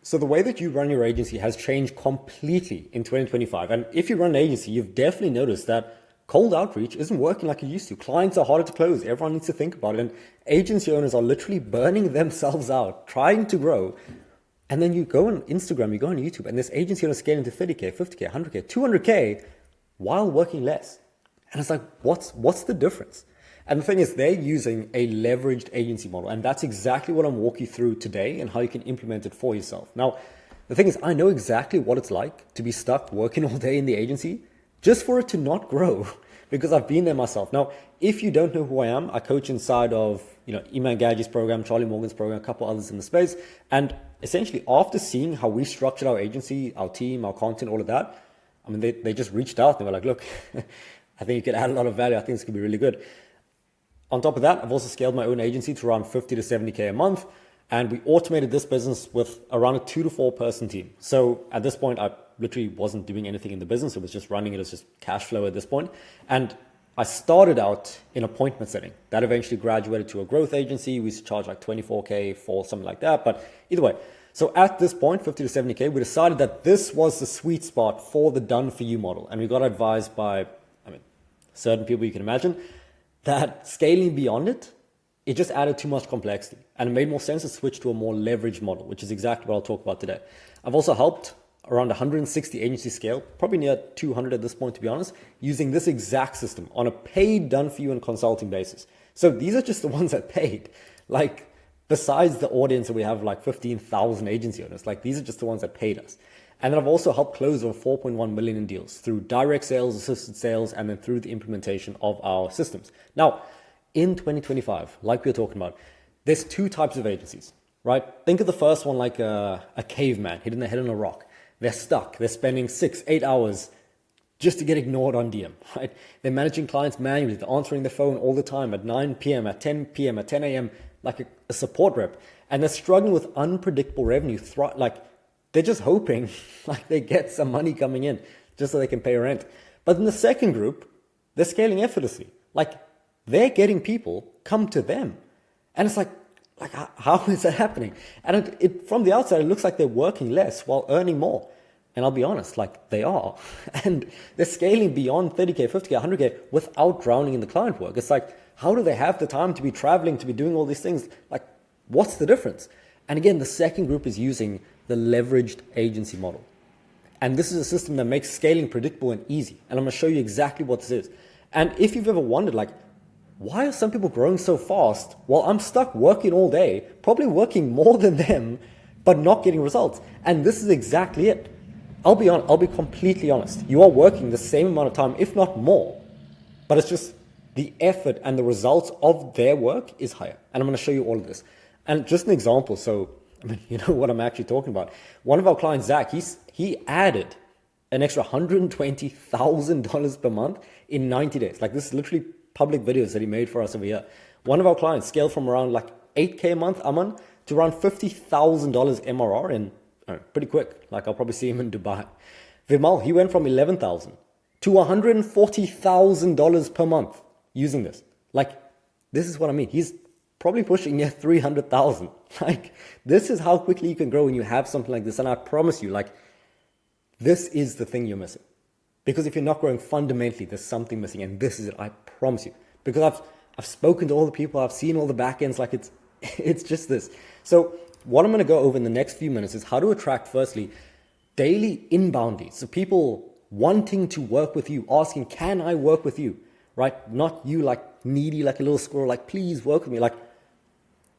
So the way that you run your agency has changed completely in 2025. And if you run an agency, you've definitely noticed that cold outreach isn't working like it used to. Clients are harder to close. Everyone needs to think about it. And agency owners are literally burning themselves out, trying to grow. And then you go on Instagram, you go on YouTube, and this agency owner is scaling to 30K, 50K, 100K, 200K while working less. And it's like, what's the difference? And the thing is, they're using a leveraged agency model. And that's exactly what I'm walking you through today and how you can implement it for yourself. Now, the thing is, I know exactly what it's like to be stuck working all day in the agency just for it to not grow, because I've been there myself. Now, if you don't know who I am, I coach inside of, Iman Gadget's program, Charlie Morgan's program, a couple others in the space. And essentially, after seeing how we structured our agency, our team, our content, all of that, I mean, they just reached out and they were like, look, I think you could add a lot of value. I think this could be really good. On top of that, I've also scaled my own agency to around 50 to 70K a month. And we automated this business with around a 2 to 4 person team. So at this point, I literally wasn't doing anything in the business. It was just running it as just cash flow at this point. And I started out in appointment setting. That eventually graduated to a growth agency. We used to charge like 24K for something like that. But either way, so at this point, 50 to 70K, we decided that this was the sweet spot for the done for you model. And we got advised by, certain people you can imagine, that scaling beyond it, it just added too much complexity. And it made more sense to switch to a more leveraged model, which is exactly what I'll talk about today. I've also helped around 160 agency scale, probably near 200 at this point, to be honest, using this exact system on a paid done for you and consulting basis. So these are just the ones that paid. Like, besides the audience that we have, like 15,000 agency owners, like these are just the ones that paid us. And then I've also helped close over 4.1 million in deals through direct sales, assisted sales, and then through the implementation of our systems. Now, in 2025, like we were talking about, there's 2 types of agencies, right? Think of the first one like a caveman hitting their head on a rock. They're stuck. They're spending 6-8 hours just to get ignored on DM, right? They're managing clients manually. They're answering the phone all the time at 9 p.m., at 10 p.m., at 10 a.m., like a support rep. And they're struggling with unpredictable revenue. They're just hoping like they get some money coming in just so they can pay rent. But in the second group, they're scaling effortlessly. Like, they're getting people come to them. And it's like how is that happening? And it from the outside, it looks like they're working less while earning more. And I'll be honest, like they are. And they're scaling beyond 30K, 50K, 100K without drowning in the client work. It's like, how do they have the time to be traveling, to be doing all these things? Like, what's the difference? And again, the second group is using the leveraged agency model. And this is a system that makes scaling predictable and easy. And I'm going to show you exactly what this is. And if you've ever wondered, like, why are some people growing so fast while I'm stuck working all day, probably working more than them, but not getting results? And this is exactly it. I'll be completely honest. You are working the same amount of time, if not more, but it's just the effort and the results of their work is higher. And I'm going to show you all of this. And just an example. So, you know what I'm actually talking about. One of our clients, Zach, he added an extra $120,000 per month in 90 days. Like, this is literally public videos that he made for us over here. One of our clients scaled from around like 8K a month, Aman, to around $50,000 MRR in pretty quick. Like, I'll probably see him in Dubai. Vimal, he went from 11,000 to $140,000 per month using this. Like, this is what I mean. He's probably pushing near 300,000. Like, this is how quickly you can grow when you have something like this. And I promise you, like, this is the thing you're missing. Because if you're not growing fundamentally, there's something missing. And this is it, I promise you. Because I've spoken to all the people, I've seen all the back ends, like it's just this. So what I'm going to go over in the next few minutes is how to attract, firstly, daily inbound leads. So people wanting to work with you, asking, can I work with you? Right? Not you like needy, like a little squirrel, like, please work with me. Like,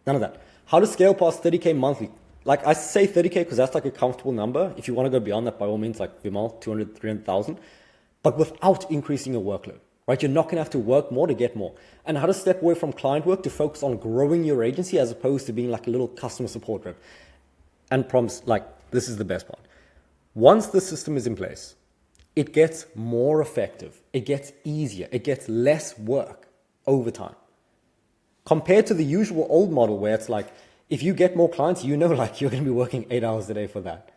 none of that. How to scale past 30K monthly. Like, I say 30K because that's like a comfortable number. If you want to go beyond that, by all means, like Vimal, 200, 300,000, but without increasing your workload, right? You're not going to have to work more to get more. And how to step away from client work to focus on growing your agency as opposed to being like a little customer support rep. And promise, like, this is the best part. Once the system is in place, it gets more effective. It gets easier. It gets less work over time. Compared to the usual old model where it's like, if you get more clients, you know, like you're going to be working 8 hours a day for that.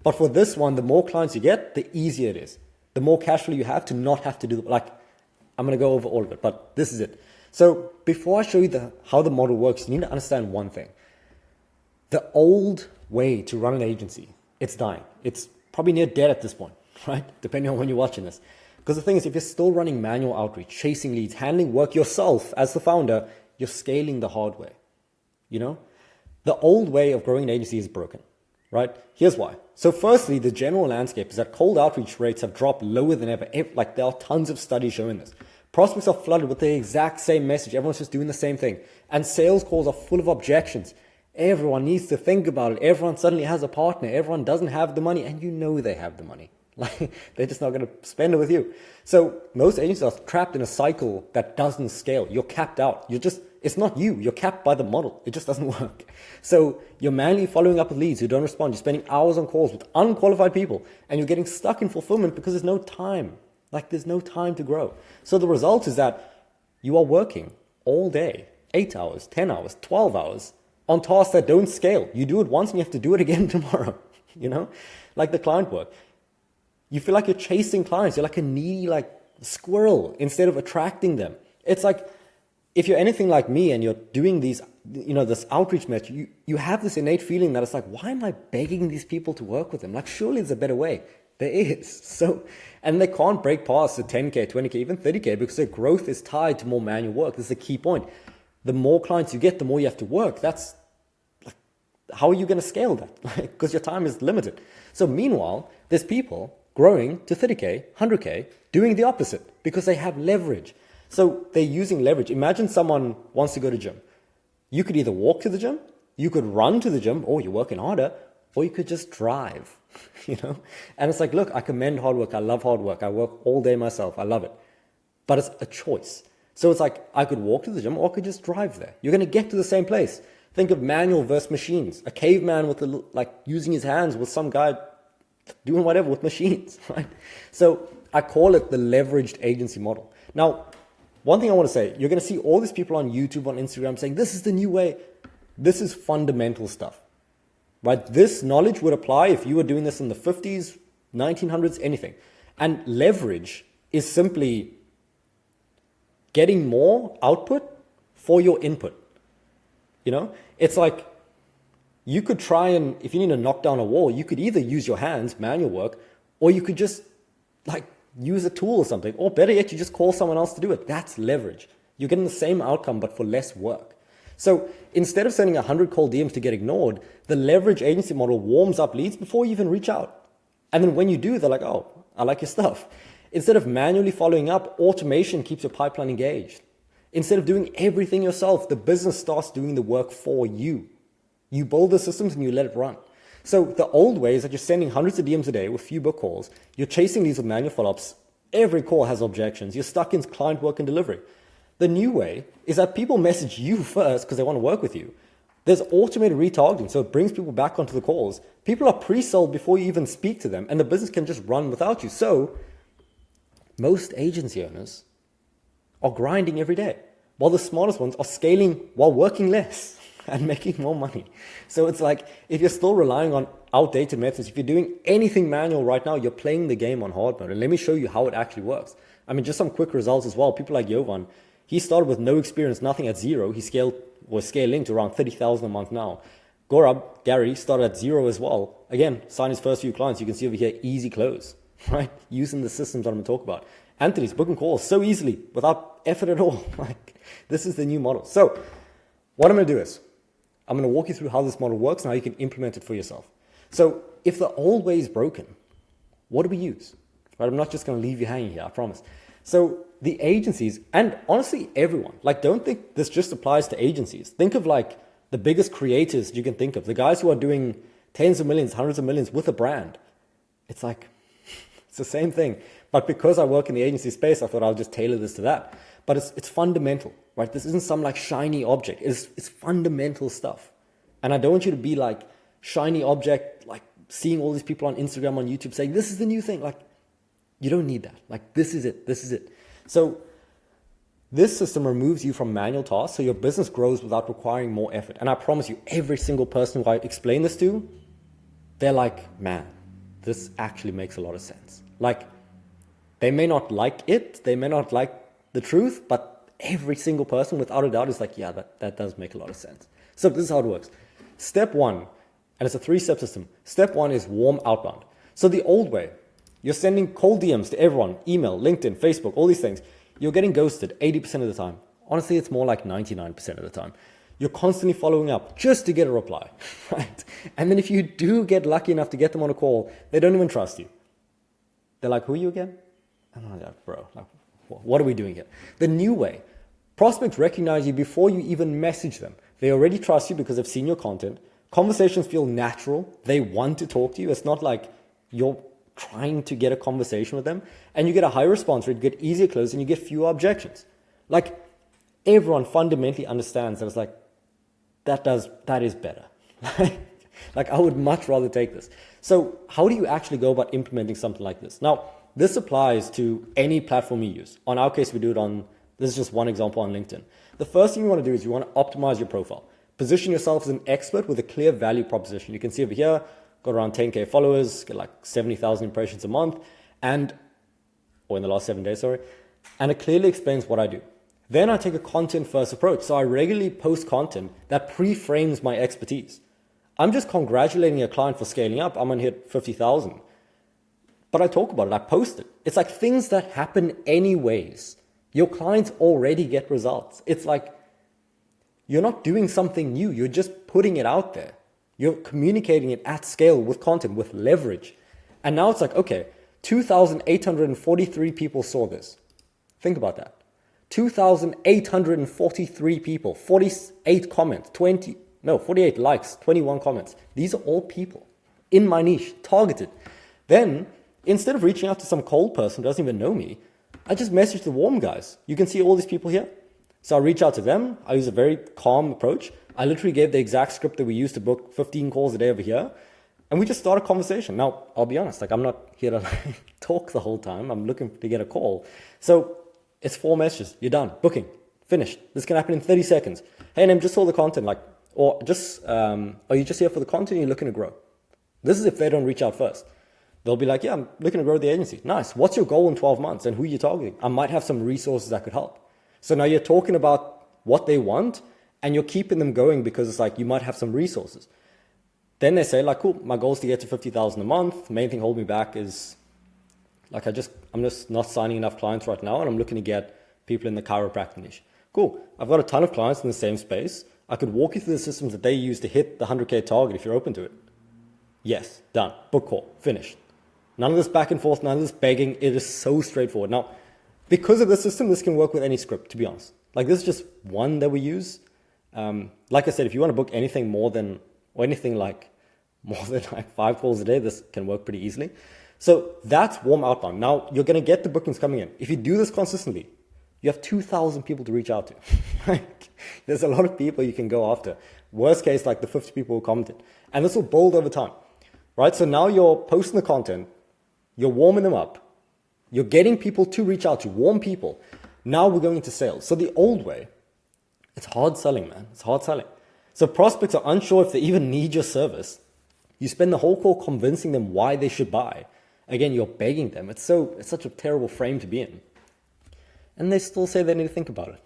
But for this one, the more clients you get, the easier it is. The more cash flow you have to not have to do, like, I'm going to go over all of it, but this is it. So before I show you how the model works, you need to understand one thing. The old way to run an agency, it's dying. It's probably near dead at this point, right? Depending on when you're watching this. Because the thing is, if you're still running manual outreach, chasing leads, handling work yourself as the founder, you're scaling the hard way. You know, the old way of growing an agency is broken, right? Here's why. So firstly, the general landscape is that cold outreach rates have dropped lower than ever. Like, there are tons of studies showing this. Prospects are flooded with the exact same message. Everyone's just doing the same thing. And sales calls are full of objections. Everyone needs to think about it. Everyone suddenly has a partner. Everyone doesn't have the money, and you know they have the money. Like, they're just not going to spend it with you. So most agencies are trapped in a cycle that doesn't scale. You're capped out. It's not you. You're capped by the model. It just doesn't work. So you're manually following up with leads who don't respond. You're spending hours on calls with unqualified people, and you're getting stuck in fulfillment because there's no time. Like, there's no time to grow. So the result is that you are working all day, 8 hours, 10 hours, 12 hours on tasks that don't scale. You do it once and you have to do it again tomorrow, you know, like the client work. You feel like you're chasing clients. You're like a needy, like squirrel instead of attracting them. It's like, if you're anything like me and you're doing these, you know, this outreach method, you have this innate feeling that it's like, why am I begging these people to work with them? Like, surely there's a better way. There is. So, and they can't break past the 10K, 20K, even 30K because their growth is tied to more manual work. This is a key point. The more clients you get, the more you have to work. That's like, how are you going to scale that? Because your time is limited. So meanwhile, there's people growing to 30K, 100K, doing the opposite because they have leverage. So they're using leverage. Imagine someone wants to go to gym. You could either walk to the gym, you could run to the gym, or you're working harder, or you could just drive, you know? And it's like, look, I commend hard work. I love hard work. I work all day myself. I love it. But it's a choice. So it's like, I could walk to the gym or I could just drive there. You're going to get to the same place. Think of manual versus machines. A caveman with like using his hands with some guy doing whatever with machines, right? So I call it the leveraged agency model. Now, one thing I want to say, you're going to see all these people on YouTube, on Instagram saying, this is the new way. This is fundamental stuff. Right? This knowledge would apply if you were doing this in the 50s, 1900s, anything. And leverage is simply getting more output for your input. You know, it's like you could try and, if you need to knock down a wall, you could either use your hands, manual work, or you could just like use a tool or something. Or better yet, you just call someone else to do it. That's leverage. You're getting the same outcome, but for less work. So instead of sending 100 cold DMs to get ignored, the leverage agency model warms up leads before you even reach out. And then when you do, they're like, oh, I like your stuff. Instead of manually following up, automation keeps your pipeline engaged. Instead of doing everything yourself, the business starts doing the work for you. You build the systems and you let it run. So the old way is that you're sending hundreds of DMs a day with few book calls. You're chasing these with manual follow-ups. Every call has objections. You're stuck in client work and delivery. The new way is that people message you first because they want to work with you. There's automated retargeting, so it brings people back onto the calls. People are pre-sold before you even speak to them, and the business can just run without you. So most agency owners are grinding every day, while the smartest ones are scaling while working less and making more money. So it's like, if you're still relying on outdated methods, if you're doing anything manual right now, you're playing the game on hard mode. And let me show you how it actually works. I mean, just some quick results as well. People like Jovan, he started with no experience, nothing at zero. He was scaling to around 30,000 a month now. Gary started at zero as well. Again, signed his first few clients. You can see over here, easy close, right? Using the systems that I'm going to talk about. Anthony's booking calls so easily without effort at all. Like, this is the new model. So what I'm going to do is I'm going to walk you through how this model works and how you can implement it for yourself. So if the old way is broken, what do we use? Right? I'm not just going to leave you hanging here, I promise. So the agencies, and honestly, everyone, like, don't think this just applies to agencies. Think of like the biggest creators you can think of, the guys who are doing tens of millions, hundreds of millions with a brand. It's like, it's the same thing. But because I work in the agency space, I thought I'll just tailor this to that. But it's fundamental, right? This isn't some like shiny object. It's fundamental stuff. And I don't want you to be like shiny object, like seeing all these people on Instagram, on YouTube saying, this is the new thing. Like, you don't need that. Like, this is it. This is it. So this system removes you from manual tasks, so your business grows without requiring more effort. And I promise you, every single person who I explain this to, they're like, man, this actually makes a lot of sense. Like, they may not like it, they may not like the truth, but every single person without a doubt is like, yeah, that does make a lot of sense. So this is how it works. Step one, And it's a 3-step system. Step 1 is warm outbound. So the old way, you're sending cold DMs to everyone, email, LinkedIn, Facebook, all these things. You're getting ghosted 80% of the time. Honestly, it's more like 99% of the time. You're constantly following up just to get a reply, right? And then if you do get lucky enough to get them on a call, they don't even trust you. They're like, who are you again? And I'm like, bro, like, what are we doing here? The new way, prospects recognize you before you even message them. They already trust you because they've seen your content. Conversations feel natural. They want to talk to you. It's not like you're trying to get a conversation with them, and you get a high response rate, you get easier close, and you get fewer objections. Like, everyone fundamentally understands that it's like, that is better. Like, I would much rather take this. So how do you actually go about implementing something like this? Now, this applies to any platform you use. On our case, we do it on, this is just one example on LinkedIn. The first thing you want to do is you want to optimize your profile. Position yourself as an expert with a clear value proposition. You can see over here, got around 10K followers, get like 70,000 impressions a month, or in the last 7 days, sorry. And it clearly explains what I do. Then I take a content first approach. So I regularly post content that pre-frames my expertise. I'm just congratulating a client for scaling up. I'm going to hit 50,000. But I talk about it. I post it. It's like things that happen anyways. Your clients already get results. It's like you're not doing something new. You're just putting it out there. You're communicating it at scale with content, with leverage. And now it's like, okay, 2,843 people saw this. Think about that. 2,843 people, 48 comments, 48 likes, 21 comments. These are all people in my niche, targeted. Then, instead of reaching out to some cold person who doesn't even know me, I just message the warm guys. You can see all these people here. So I reach out to them. I use a very calm approach. I literally gave the exact script that we use to book 15 calls a day over here. And we just start a conversation. Now, I'll be honest, like I'm not here to talk the whole time. I'm looking to get a call. So it's 4 messages. You're done. Booking. Finished. This can happen in 30 seconds. Hey, Nam, just saw the content. Like, or just, are you just here for the content or you're looking to grow? This is if they don't reach out first. They'll be like, yeah, I'm looking to grow the agency. Nice. What's your goal in 12 months and who you're targeting? I might have some resources that could help. So now you're talking about what they want and you're keeping them going because it's like you might have some resources. Then they say like, cool, my goal is to get to 50,000 a month. The main thing holding me back is like, I'm just not signing enough clients right now. And I'm looking to get people in the chiropractic niche. Cool. I've got a ton of clients in the same space. I could walk you through the systems that they use to hit the 100K target if you're open to it. Yes, done. Book call, finished. None of this back and forth, none of this begging. It is so straightforward. Now, because of the system, this can work with any script, to be honest. Like this is just one that we use. Like I said, if you want to book anything more than 5 calls a day, this can work pretty easily. So that's warm outbound. Now you're going to get the bookings coming in. If you do this consistently, you have 2,000 people to reach out to. Like, there's a lot of people you can go after. Worst case, like the 50 people who commented. And this will build over time, right? So now you're posting the content, you're warming them up, you're getting people to reach out to, warm people. Now we're going into sales. So the old way, it's hard selling, man. It's hard selling. So prospects are unsure if they even need your service. You spend the whole call convincing them why they should buy. Again, you're begging them. It's such a terrible frame to be in. And they still say they need to think about it.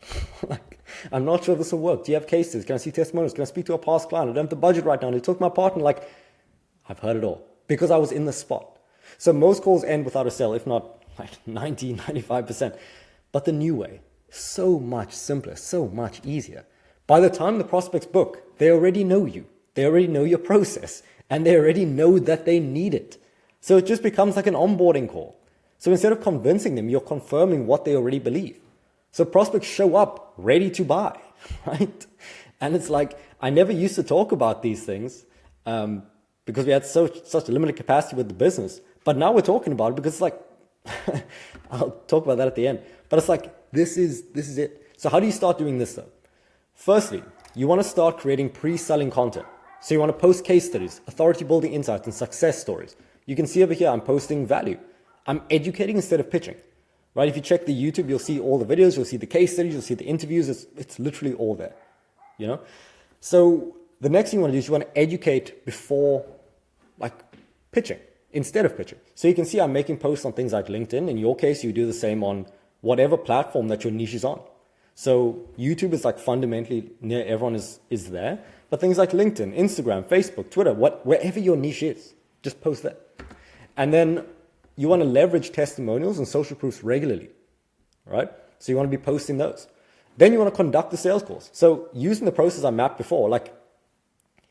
Like, I'm not sure if this will work. Do you have cases? Can I see testimonials? Can I speak to a past client? I don't have the budget right now. And they took my partner. Like, I've heard it all because I was in the spot. So most calls end without a sale, if not like 90, 95%. But the new way, so much simpler, so much easier. By the time the prospects book, they already know you. They already know your process. And they already know that they need it. So it just becomes like an onboarding call. So instead of convincing them, you're confirming what they already believe. So prospects show up ready to buy, right? And it's like, I never used to talk about these things because we had such a limited capacity with the business. But now we're talking about it because it's like, I'll talk about that at the end. But it's like, this is it. So how do you start doing this though? Firstly, you want to start creating pre-selling content. So you want to post case studies, authority building insights, and success stories. You can see over here, I'm posting value. I'm educating instead of pitching, right? If you check the YouTube, you'll see all the videos, you'll see the case studies, you'll see the interviews. It's literally all there, you know? So the next thing you want to do is you want to educate before like pitching, instead of pitching. So you can see I'm making posts on things like LinkedIn. In your case, you do the same on whatever platform that your niche is on. So YouTube is like fundamentally near everyone is there. But things like LinkedIn, Instagram, Facebook, Twitter, wherever your niche is, just post that. And then you want to leverage testimonials and social proofs regularly, right? So you want to be posting those. Then you want to conduct the sales calls. So using the process I mapped before, like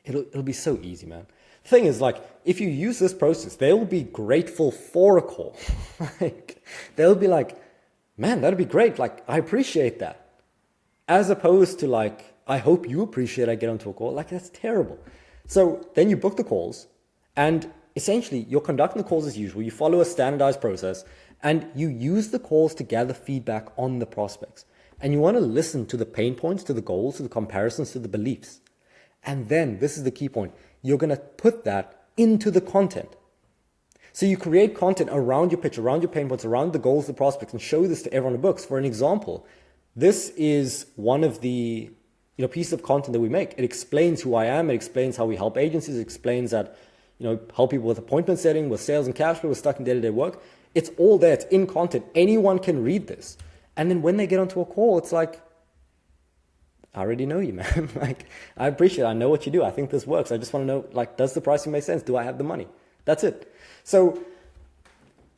it'll be so easy, man. The thing is, like, if you use this process, they will be grateful for a call. Like, they'll be like, man, that'd be great. Like, I appreciate that. As opposed to like, I hope you appreciate I get onto a call. Like, that's terrible. So then you book the calls, and essentially you're conducting the calls as usual. You follow a standardized process, and you use the calls to gather feedback on the prospects. And you want to listen to the pain points, to the goals, to the comparisons, to the beliefs. And then, this is the key point, you're going to put that into the content. So you create content around your pitch, around your pain points, around the goals of the prospects, and show this to everyone in the books. For an example, this is one of the pieces of content that we make. It explains who I am. It explains how we help agencies. It explains that, help people with appointment setting, with sales and cash flow, with stuck in day-to-day work. It's all there. It's in content. Anyone can read this. And then when they get onto a call, it's like, I already know you, man. Like, I appreciate it. I know what you do. I think this works. I just want to know, like, does the pricing make sense? Do I have the money? That's it. So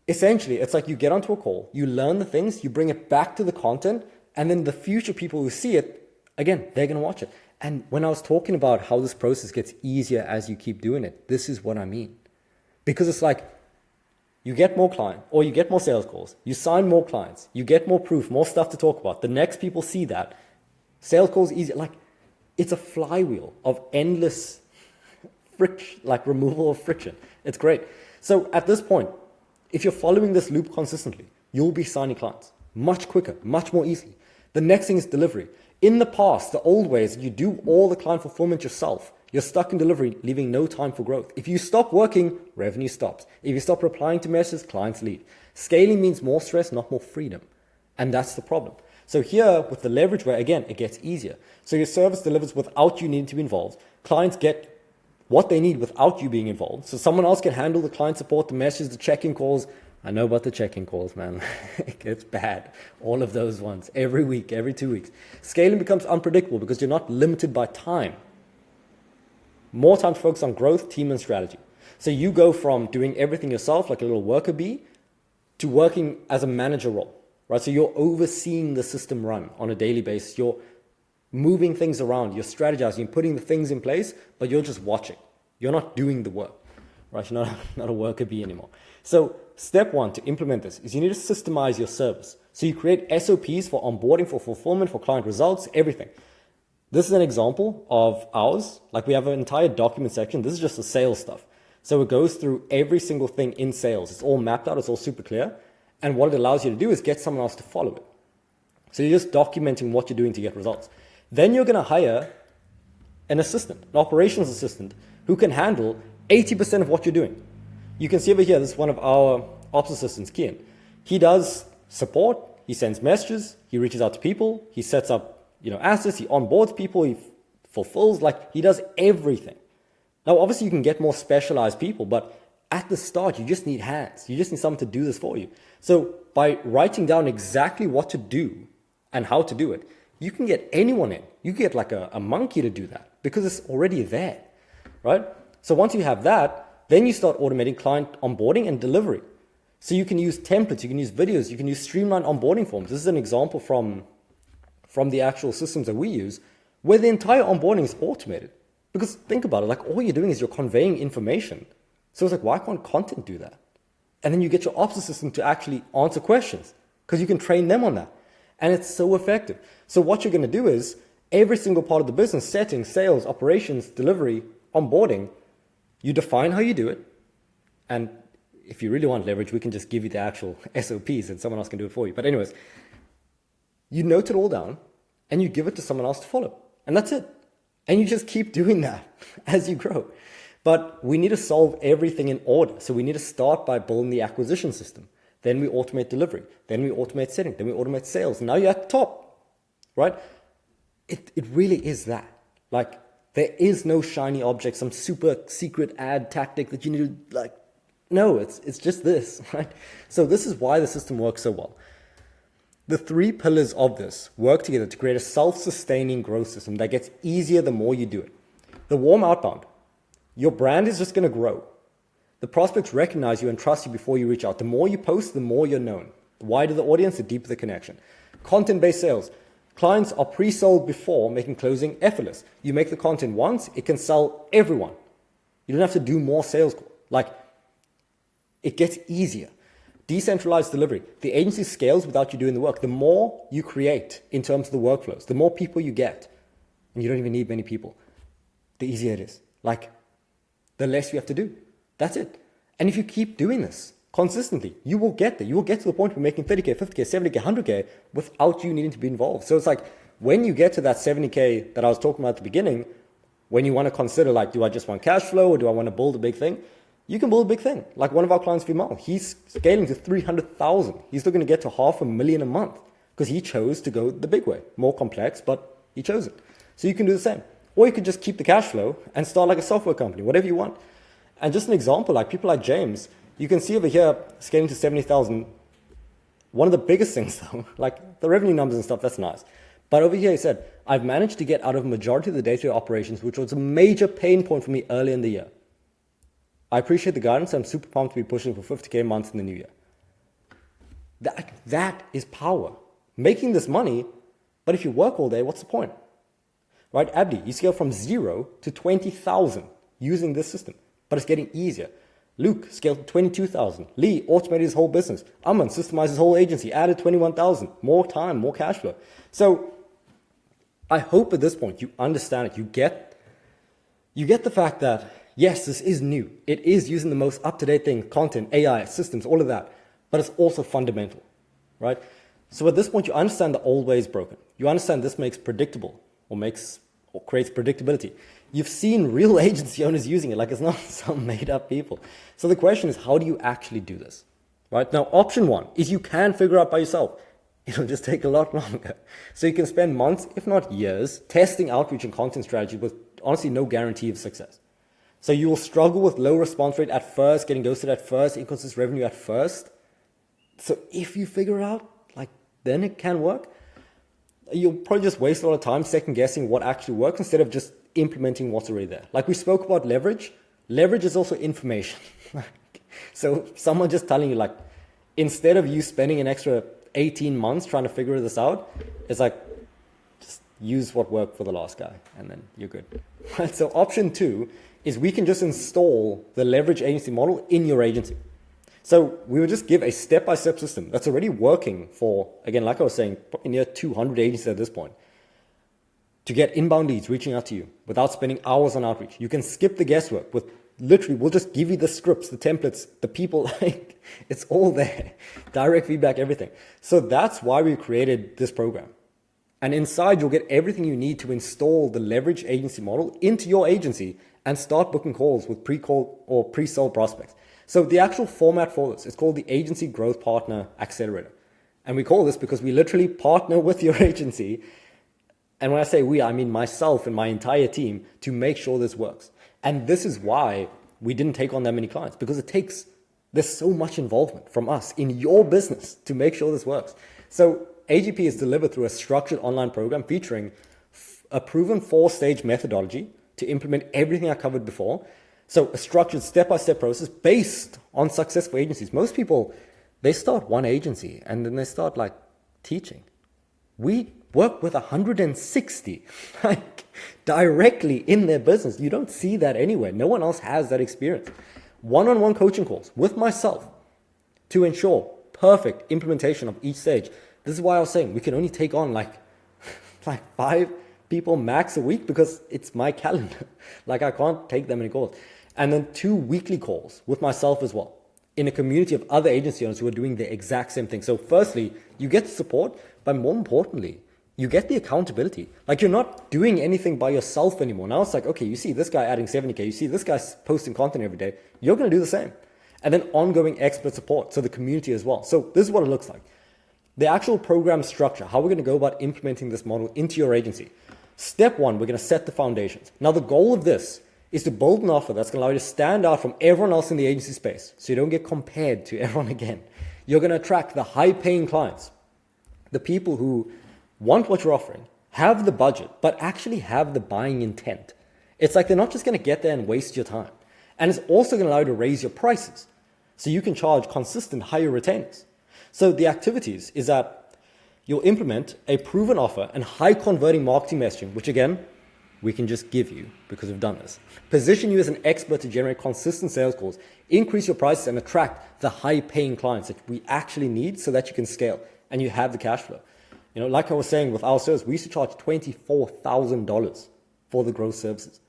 essentially, it's like you get onto a call, you learn the things, you bring it back to the content, and then the future people who see it, again, they're going to watch it. And when I was talking about how this process gets easier as you keep doing it, this is what I mean. Because it's like, you get more clients, or you get more sales calls, you sign more clients, you get more proof, more stuff to talk about. The next people see that. Sales calls easier. Like, it's a flywheel of endless friction, like removal of friction. It's great. So at this point, if you're following this loop consistently, you'll be signing clients much quicker, much more easily. The next thing is delivery. In the past, the old ways, you do all the client fulfillment yourself. You're stuck in delivery, leaving no time for growth. If you stop working, revenue stops. If you stop replying to messages, clients leave. Scaling means more stress, not more freedom. And that's the problem. So here, with the leverage where, again, it gets easier. So your service delivers without you needing to be involved. Clients get what they need without you being involved. So someone else can handle the client support, the messages, the check-in calls. I know about the check-in calls, man. It's bad. All of those ones, every week, every 2 weeks. Scaling becomes unpredictable because you're not limited by time. More time to focus on growth, team, and strategy. So you go from doing everything yourself, like a little worker bee, to working as a manager role. Right? So you're overseeing the system run on a daily basis. You're moving things around. You're strategizing. You're putting the things in place, but you're just watching. You're not doing the work. Right? You're not a worker bee anymore. So step one to implement this is you need to systemize your service. So you create SOPs for onboarding, for fulfillment, for client results, everything. This is an example of ours. Like, we have an entire document section. This is just the sales stuff. So it goes through every single thing in sales. It's all mapped out. It's all super clear. And what it allows you to do is get someone else to follow it. So you're just documenting what you're doing to get results. Then you're going to hire an assistant, an operations assistant, who can handle 80% of what you're doing. You can see over here, this is one of our ops assistants, Kian. He does support, he sends messages, he reaches out to people, he sets up assets, he onboards people, he fulfills, like, he does everything. Now, obviously, you can get more specialized people, but at the start, you just need hands. You just need someone to do this for you. So by writing down exactly what to do and how to do it, you can get anyone in. You can get like a monkey to do that because it's already there, right? So once you have that, then you start automating client onboarding and delivery. So you can use templates, you can use videos, you can use streamlined onboarding forms. This is an example from the actual systems that we use where the entire onboarding is automated. Because think about it, like, all you're doing is you're conveying information. So it's like, why can't content do that? And then you get your ops assistant to actually answer questions because you can train them on that. And it's so effective. So what you're going to do is every single part of the business, settings, sales, operations, delivery, onboarding, you define how you do it. And if you really want leverage, we can just give you the actual SOPs and someone else can do it for you. But anyways, you note it all down and you give it to someone else to follow. And that's it. And you just keep doing that as you grow. But we need to solve everything in order. So we need to start by building the acquisition system. Then we automate delivery. Then we automate setting. Then we automate sales. Now you're at the top, right? It really is that. Like, there is no shiny object, some super secret ad tactic that you need to, like, no, it's just this, right? So this is why the system works so well. The three pillars of this work together to create a self-sustaining growth system that gets easier the more you do it. The warm outbound. Your brand is just going to grow. The prospects recognize you and trust you before you reach out. The more you post, the more you're known. The wider the audience, the deeper the connection. Content-based sales. Clients are pre-sold before, making closing effortless. You make the content once, it can sell everyone. You don't have to do more sales. Like, it gets easier. Decentralized delivery. The agency scales without you doing the work. The more you create in terms of the workflows, the more people you get, and you don't even need many people, the easier it is. Like, the less you have to do. That's it. And if you keep doing this consistently, you will get there. You will get to the point where you're making 30K, 50K, 70K, 100K without you needing to be involved. So it's like, when you get to that 70K that I was talking about at the beginning, when you want to consider, like, do I just want cash flow or do I want to build a big thing? You can build a big thing. Like one of our clients, Vimal, he's scaling to 300,000. He's looking to get to $500,000 a month because he chose to go the big way. More complex, but he chose it. So you can do the same. Or you could just keep the cash flow and start like a software company, whatever you want. And just an example, like people like James, you can see over here scaling to 70,000. One of the biggest things though, like the revenue numbers and stuff, that's nice. But over here he said, I've managed to get out of a majority of the day-to-day operations, which was a major pain point for me early in the year. I appreciate the guidance. I'm super pumped to be pushing for 50K months in the new year. That is power. Making this money, but if you work all day, what's the point? Right? Abdi, he scaled from 0 to 20,000 using this system, but it's getting easier. Luke scaled to 22,000. Lee automated his whole business. Aman systemized his whole agency, added 21,000. More time, more cash flow. So I hope at this point you understand it. You get the fact that, yes, this is new. It is using the most up-to-date thing, content, AI, systems, all of that. But it's also fundamental, right? So at this point, you understand the old way is broken. You understand this makes predictable or creates predictability. You've seen real agency owners using it, like it's not some made-up people. So the question is, how do you actually do this, right? Now, option one is you can figure out by yourself. It'll just take a lot longer. So you can spend months, if not years, testing outreach and content strategy with honestly no guarantee of success. So you will struggle with low response rate at first, getting ghosted at first, inconsistent revenue at first. So if you figure it out, like, then it can work. You'll probably just waste a lot of time second guessing what actually works instead of just implementing what's already there. Like we spoke about leverage. Leverage is also information. So someone just telling you, like, instead of you spending an extra 18 months trying to figure this out, it's like, just use what worked for the last guy and then you're good. Right? So option two is we can just install the leverage agency model in your agency. So we would just give a step-by-step system that's already working for, again, like I was saying, near 200 agencies at this point, to get inbound leads reaching out to you without spending hours on outreach. You can skip the guesswork with literally, we'll just give you the scripts, the templates, the people, like it's all there, direct feedback, everything. So that's why we created this program. And inside you'll get everything you need to install the leverage agency model into your agency and start booking calls with pre-call or pre-sold prospects. So the actual format for this is called the Agency Growth Partner Accelerator. And we call this because we literally partner with your agency. And when I say we, I mean myself and my entire team to make sure this works. And this is why we didn't take on that many clients, because there's so much involvement from us in your business to make sure this works. So AGP is delivered through a structured online program featuring a proven 4-stage methodology to implement everything I covered before. So a structured step-by-step process based on successful agencies. Most people, they start one agency and then they start like teaching. We work with 160 like directly in their business. You don't see that anywhere. No one else has that experience. One-on-one coaching calls with myself to ensure perfect implementation of each stage. This is why I was saying we can only take on like 5 people max a week because it's my calendar. Like I can't take that many calls. And then 2 weekly calls with myself as well in a community of other agency owners who are doing the exact same thing. So firstly, you get the support, but more importantly, you get the accountability. Like you're not doing anything by yourself anymore. Now it's like, okay, you see this guy adding 70K, you see this guy posting content every day, you're going to do the same. And then ongoing expert support, so the community as well. So this is what it looks like. The actual program structure, how we're going to go about implementing this model into your agency. Step 1, we're going to set the foundations. Now the goal of this is to build an offer that's going to allow you to stand out from everyone else in the agency space so you don't get compared to everyone again. You're going to attract the high-paying clients The people who want what you're offering, have the budget, but actually have the buying intent. It's like they're not just going to get there and waste your time. And it's also going to allow you to raise your prices so you can charge consistent higher retainers. So the activities is that you'll implement a proven offer and high converting marketing messaging, which again, we can just give you because we've done this. Position you as an expert to generate consistent sales calls, increase your prices and attract the high paying clients that we actually need so that you can scale and you have the cash flow. You know, like I was saying with our service, we used to charge $24,000 for the growth services.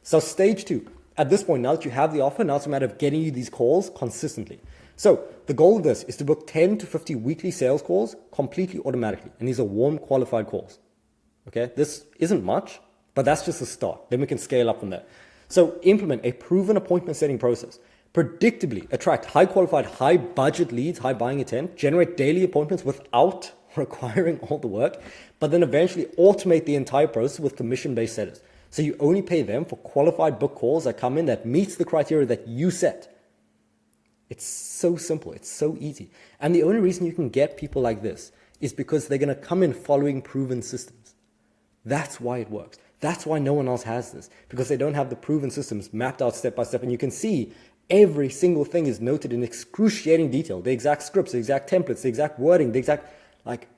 So stage 2, at this point, now that you have the offer, now it's a matter of getting you these calls consistently. So the goal of this is to book 10 to 50 weekly sales calls completely automatically. And these are warm, qualified calls. Okay, this isn't much, but that's just a start. Then we can scale up from there. So implement a proven appointment setting process. Predictably attract high qualified, high budget leads, high buying intent, generate daily appointments without requiring all the work, but then eventually automate the entire process with commission-based setters. So you only pay them for qualified book calls that come in that meets the criteria that you set. It's so simple. It's so easy. And the only reason you can get people like this is because they're going to come in following proven systems. That's why it works. That's why no one else has this, because they don't have the proven systems mapped out step by step. And you can see every single thing is noted in excruciating detail. The exact scripts, the exact templates, the exact wording, the exact, like,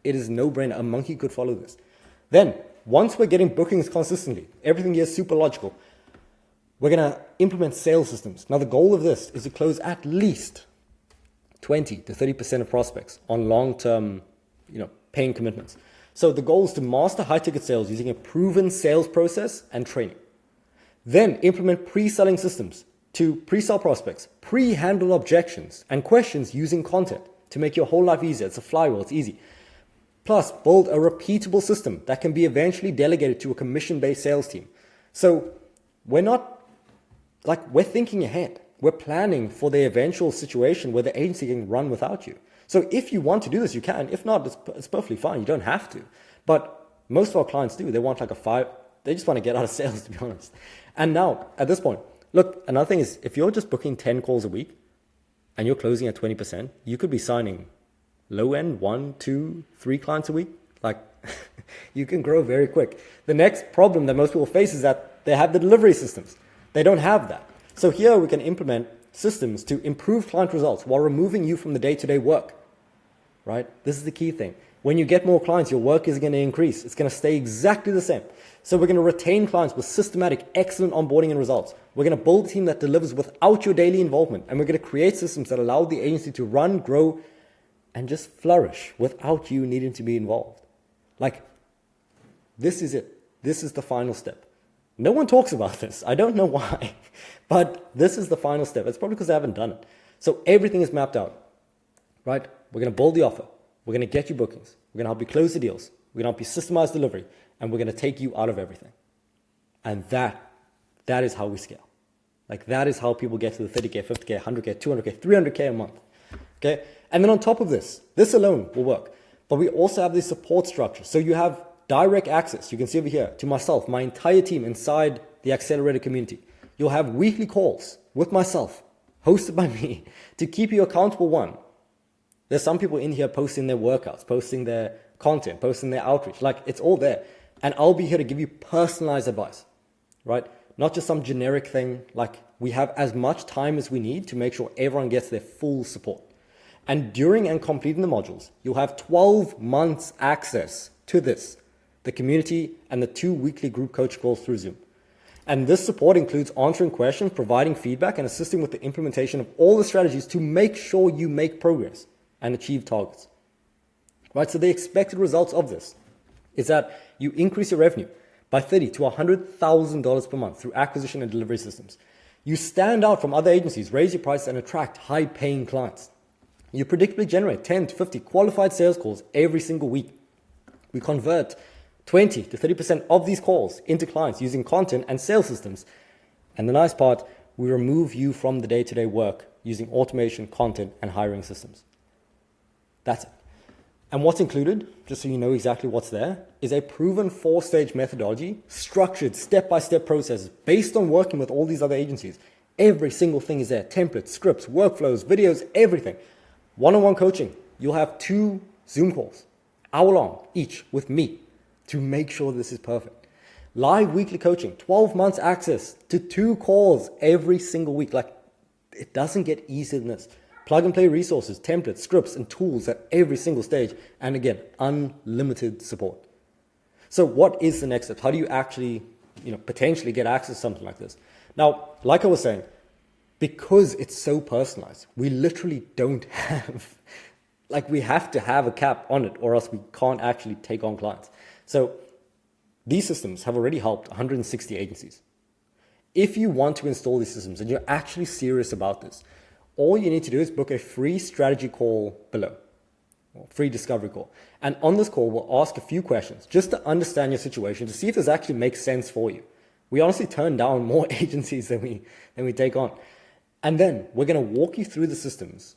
it is no brainer. A monkey could follow this. Then, once we're getting bookings consistently, everything here is super logical, we're going to implement sales systems. Now, the goal of this is to close at least 20 to 30% of prospects on long-term, paying commitments. So the goal is to master high-ticket sales using a proven sales process and training. Then implement pre-selling systems to pre-sell prospects, pre-handle objections and questions using content to make your whole life easier. It's a flywheel, it's easy. Plus, build a repeatable system that can be eventually delegated to a commission-based sales team. So we're thinking ahead. We're planning for the eventual situation where the agency can run without you. So if you want to do this, you can. If not, it's perfectly fine. You don't have to. But most of our clients do. They want they just want to get out of sales, to be honest. And now, at this point, look, another thing is, if you're just booking 10 calls a week and you're closing at 20%, you could be signing low end 1, 2, 3 clients a week. You can grow very quick. The next problem that most people face is that they have the delivery systems. They don't have that. So here we can implement systems to improve client results while removing you from the day-to-day work, right? This is the key thing. When you get more clients, your work is going to increase. It's going to stay exactly the same. So we're going to retain clients with systematic, excellent onboarding and results. We're going to build a team that delivers without your daily involvement. And we're going to create systems that allow the agency to run, grow, and just flourish without you needing to be involved. This is it. This is the final step. No one talks about this. I don't know why, but this is the final step. It's probably because I haven't done it. So everything is mapped out, right? We're going to build the offer. We're going to get you bookings. We're going to help you close the deals. We're going to help you systemize delivery, and we're going to take you out of everything. And that is how we scale. That is how people get to the 30K, 50K, 100K, 200K, 300K a month. Okay? And then on top of this alone will work. But we also have this support structure. So you have direct access, you can see over here, to myself, my entire team inside the Accelerator community. You'll have weekly calls with myself, hosted by me, to keep you accountable. One, there's some people in here posting their workouts, posting their content, posting their outreach. It's all there. And I'll be here to give you personalized advice, right? Not just some generic thing. We have as much time as we need to make sure everyone gets their full support. And during and completing the modules, you'll have 12 months access to this, the community, and the 2 weekly group coach calls through Zoom. And this support includes answering questions, providing feedback, and assisting with the implementation of all the strategies to make sure you make progress and achieve targets. Right? So the expected results of this is that you increase your revenue by $30,000 to $100,000 per month through acquisition and delivery systems. You stand out from other agencies, raise your prices, and attract high-paying clients. You predictably generate 10 to 50 qualified sales calls every single week. We convert 20 to 30% of these calls into clients using content and sales systems. And the nice part, we remove you from the day-to-day work using automation, content, and hiring systems. That's it. And what's included, just so you know exactly what's there, is a proven 4-stage methodology, structured step-by-step processes based on working with all these other agencies. Every single thing is there. Templates, scripts, workflows, videos, everything. One-on-one coaching. You'll have 2 Zoom calls, hour long each with me to make sure this is perfect. Live weekly coaching, 12 months access to 2 calls every single week. Like, it doesn't get easier than this. Plug and play resources, templates, scripts, and tools at every single stage. And again, unlimited support. So what is the next step? How do you actually, potentially get access to something like this? Now, like I was saying, because it's so personalized, we literally don't have, we have to have a cap on it or else we can't actually take on clients. So these systems have already helped 160 agencies. If you want to install these systems and you're actually serious about this, all you need to do is book a free strategy call below, or free discovery call. And on this call, we'll ask a few questions just to understand your situation, to see if this actually makes sense for you. We honestly turn down more agencies than we take on. And then we're going to walk you through the systems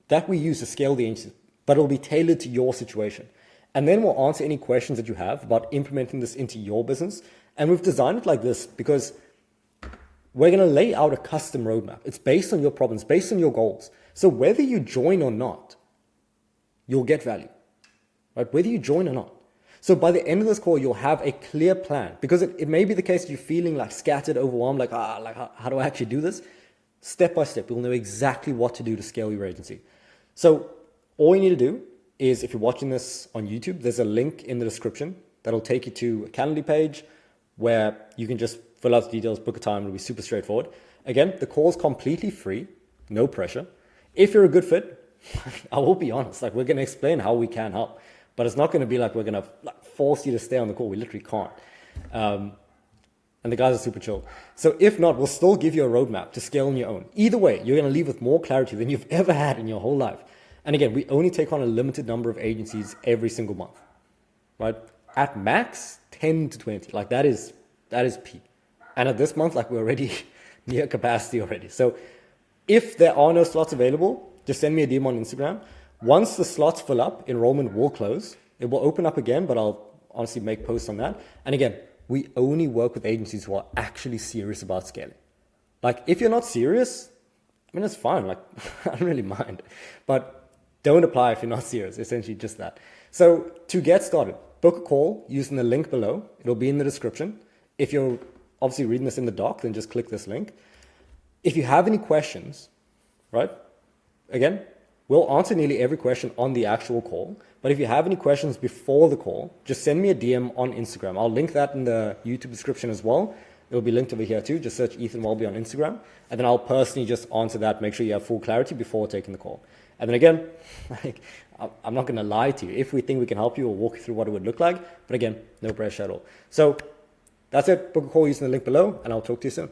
that we use to scale the agency, but it'll be tailored to your situation. And then we'll answer any questions that you have about implementing this into your business. And we've designed it like this because we're going to lay out a custom roadmap. It's based on your problems, based on your goals. So whether you join or not, you'll get value, right? Whether you join or not. So by the end of this call, you'll have a clear plan, because it may be the case you're feeling like scattered, overwhelmed, how do I actually do this? Step by step, you'll know exactly what to do to scale your agency. So all you need to do is, if you're watching this on YouTube, there's a link in the description that'll take you to a Calendly page where you can just fill out the details, book a time. It'll be super straightforward. Again, the call is completely free, no pressure. If you're a good fit, I will be honest, we're going to explain how we can help, but it's not going to be we're going to force you to stay on the call. We literally can't. And the guys are super chill. So if not, we'll still give you a roadmap to scale on your own. Either way, you're going to leave with more clarity than you've ever had in your whole life. And again, we only take on a limited number of agencies every single month, right? At max, 10 to 20. That is peak. And at this month, we're already near capacity already. So if there are no slots available, just send me a DM on Instagram. Once the slots fill up, enrollment will close. It will open up again, but I'll honestly make posts on that. And again, we only work with agencies who are actually serious about scaling. If you're not serious, it's fine. I don't really mind. But don't apply if you're not serious. Essentially just that. So to get started, book a call using the link below. It'll be in the description. If you're obviously reading this in the doc, then just click this link. If you have any questions, right? Again, we'll answer nearly every question on the actual call. But if you have any questions before the call, just send me a DM on Instagram. I'll link that in the YouTube description as well. It'll be linked over here too. Just search Ethan Welby on Instagram. And then I'll personally just answer that, make sure you have full clarity before taking the call. And then again, I'm not going to lie to you. If we think we can help you, we'll walk you through what it would look like. But again, no pressure at all. So that's it. Book a call using the link below, and I'll talk to you soon.